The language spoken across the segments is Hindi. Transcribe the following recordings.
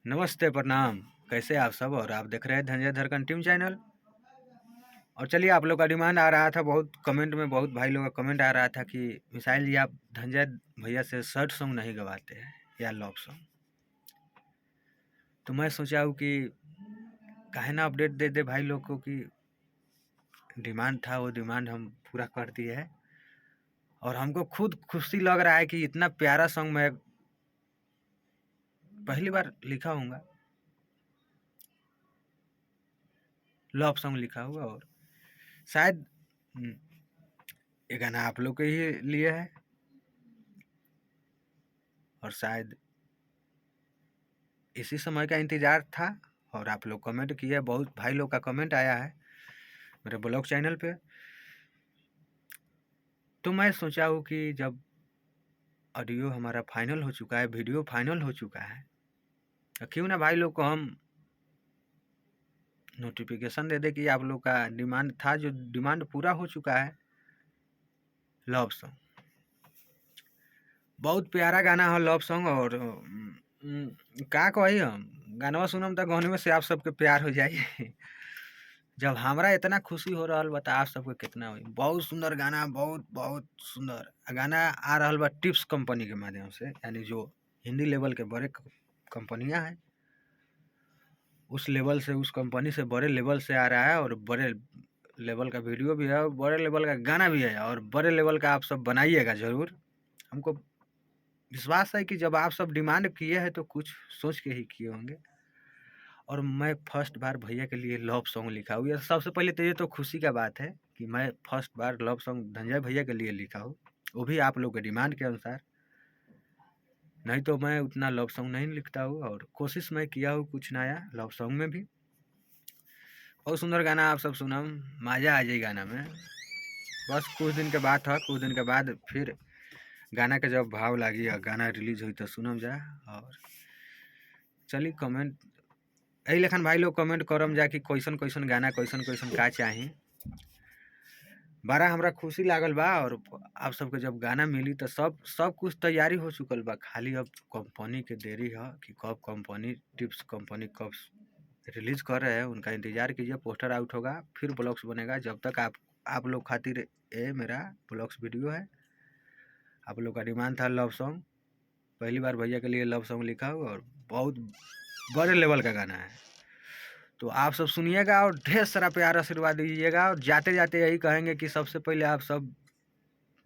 नमस्ते, प्रणाम। कैसे आप सब? और आप देख रहे हैं धनंजय धड़कन टीम चैनल। और चलिए, आप लोग का डिमांड आ रहा था, बहुत कमेंट में बहुत भाई लोग का कमेंट आ रहा था कि मिसाइल जी, आप धनंजय भैया से सैड सॉन्ग नहीं गवाते हैं या लव सॉन्ग। तो मैं सोचा हूँ कि काहे ना अपडेट दे दे भाई लोग को कि डिमांड था, वो डिमांड हम पूरा कर दिए है। और हमको खुद खुशी लग रहा है कि इतना प्यारा सॉन्ग मैं पहली बार लिखा हूँगा, लव सॉन्ग लिखा हुआ। और शायद ये गाना आप लोग के ही लिए है, और शायद इसी समय का इंतज़ार था। और आप लोग कमेंट किए, बहुत भाई लोग का कमेंट आया है मेरे ब्लॉग चैनल पे। तो मैं सोचा हूँ कि जब ऑडियो हमारा फाइनल हो चुका है, वीडियो फाइनल हो चुका है, तो क्यों ना भाई लोग को हम नोटिफिकेशन दे दे कि आप लोग का डिमांड था, जो डिमांड पूरा हो चुका है, लव सॉन्ग। बहुत प्यारा गाना है लव सॉन्ग। और का कही, हम गानवा सुनम तो गाने में से आप सबके प्यार हो जाइए। जब हमरा इतना खुशी हो रहा बता आप सबके कितना हुई। बहुत सुंदर गाना, बहुत बहुत सुंदर गाना आ रहा बा टिप्स कंपनी के माध्यम से, यानी जो हिंदी लेवल के बड़े कंपनियां हैं, उस लेवल से, उस कंपनी से बड़े लेवल से आ रहा है। और बड़े लेवल का वीडियो भी है, और बड़े लेवल का गाना भी है, और बड़े लेवल का आप सब बनाइएगा ज़रूर। हमको विश्वास है कि जब आप सब डिमांड किए हैं तो कुछ सोच के ही किए होंगे। और मैं फर्स्ट बार भैया के लिए लव सॉन्ग लिखा हूँ। ये सबसे पहले तो ये तो खुशी का बात है कि मैं फर्स्ट बार लव सॉन्ग धनंजय भैया के लिए लिखा हूँ, वो भी आप लोग के डिमांड के अनुसार। नहीं तो मैं उतना लव सॉन्ग नहीं लिखता हूँ, और कोशिश मैं किया हूँ कुछ नया लव सॉन्ग में भी। बहुत सुंदर गाना आप सब सुनम, मज़ा आ जाए गाना में। बस कुछ दिन के बाद था, कुछ दिन के बाद फिर गाना के जब भाव लगी और गाना रिलीज हुई तो सुनम जा। और चलिए, कमेंट यही लेखन भाई लोग कमेंट करम जा कि कैसन कैसन गाना, कैसन कैसन का चाही। बड़ा हमरा खुशी लागल बा। और आप सबके जब गाना मिली तो सब कुछ तैयारी हो चुकल बा, खाली अब कंपनी के देरी है कि कब कंपनी, टिप्स कंपनी कब रिलीज कर रहे हैं, उनका इंतजार कीजिए। पोस्टर आउट होगा, फिर ब्लॉग्स बनेगा। जब तक आप लोग खातिर ये मेरा ब्लॉग्स वीडियो है। आप लोग का डिमांड था लव सॉन्ग, पहली बार भैया के लिए लव सॉन्ग लिखा हुआ, और बहुत बड़े लेवल का गाना है। तो आप सब सुनिएगा और ढेर सारा प्यार आशीर्वाद दीजिएगा। और जाते जाते यही कहेंगे कि सबसे पहले आप सब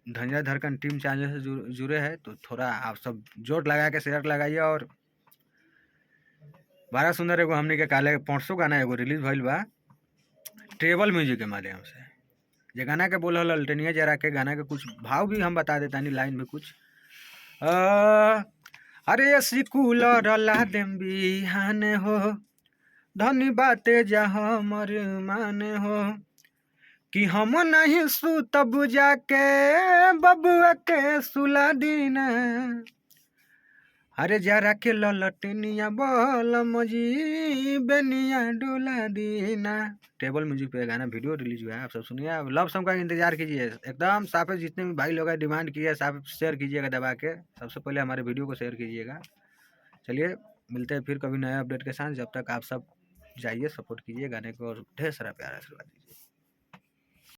धनंजय धड़कन टीम चैनल से जुड़े हैं, तो थोड़ा आप सब जोर लगा के शेयर लगाइए। और बड़ा सुंदर एगो हमने के काले परसों गाना एगो रिलीज भइल बा ट्रेबल म्यूजिक के माध्यम से। ये गाना के बोल अल्टनिया जरा के गाना के कुछ भाव भी हम बता देता नहीं, लाइन में कुछ अरे सिकुलर ला देम बिहान हो, धनी बाते जहाँ मर माने हो, कि हम नहीं सुतब जाके बबुआ के सुला दीना, अरे जरा के ललटनिया बोल मजी बेनिया डोला दीना। टेबल म्यूजिक पे गाना वीडियो रिलीज हुआ है, आप सब सुनिए। अब लव सॉन्ग का इंतजार कीजिए, एकदम साफ है। जितने भी भाई लोग डिमांड किए साफ शेयर कीजिएगा दबा के, सबसे पहले हमारे वीडियो को शेयर कीजिएगा। चलिए, मिलते हैं फिर कभी नए अपडेट के साथ। जब तक आप सब जाइए, सपोर्ट कीजिए गाने को, और ढेर सारा प्यार आशीर्वाद दीजिए।